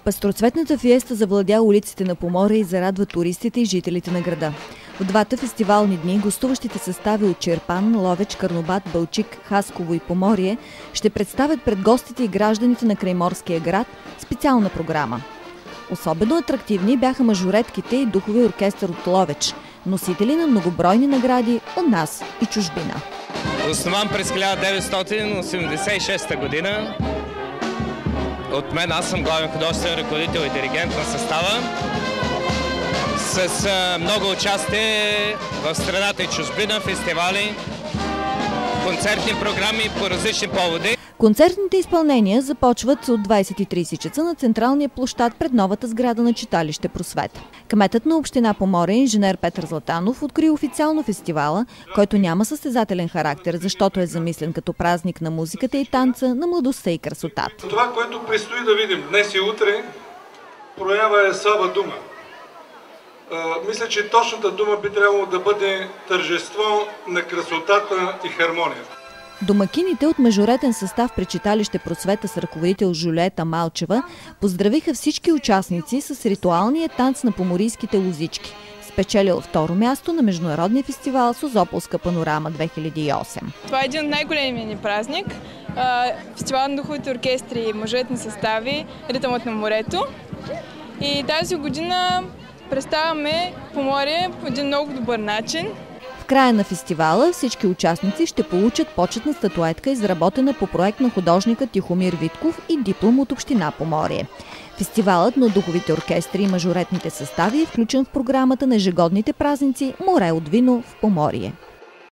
Пастроцветната фиеста завладя улиците на Поморие и зарадва туристите и жителите на града. В двата фестивални дни гостуващите състави от Чирпан, Ловеч, Карнобат, Балчик, Хасково и Поморие ще представят пред гостите и гражданите на крайморския град специална програма. Особено атрактивни бяха мажоретките и духови оркестър от Ловеч, носители на многобройни награди от нас и чужбина. Основан през 1986 година. От мен, аз съм главен художествен ръководител и диригент на състава. С много участие в страната и чужбина, фестивали, концертни програми по различни поводи. Концертните изпълнения започват от 20:30 часа на централния площад пред новата сграда на читалище Просвета. Кметът на община Поморие, инженер Петър Златанов, откри официално фестивала, който няма състезателен характер, защото е замислен като празник на музиката и танца, на младостта и красотата. Това, което предстои да видим днес и утре, проява е слаба дума. Мисля, че точната дума би трябвало да бъде тържество на красотата и хармонията. Домакините от мажоретен състав при читалище Просвета с ръководител Жулиета Малчева поздравиха всички участници с ритуалния танц на поморийските лозички, спечелил второ място на Международния фестивал Созополска панорама 2008. Това е един от най-големия ни празник. Фестивал на духовите оркестри и мажоретни състави, Ритъмът на морето. И тази година представяме Поморие по един много добър начин. В края на фестивала всички участници ще получат почетна статуетка, изработена по проект на художника Тихомир Витков и диплом от община Поморие. Фестивалът на духовите оркестри и мажоретните състави е включен в програмата на ежегодните празници "Море от вино" в Поморие.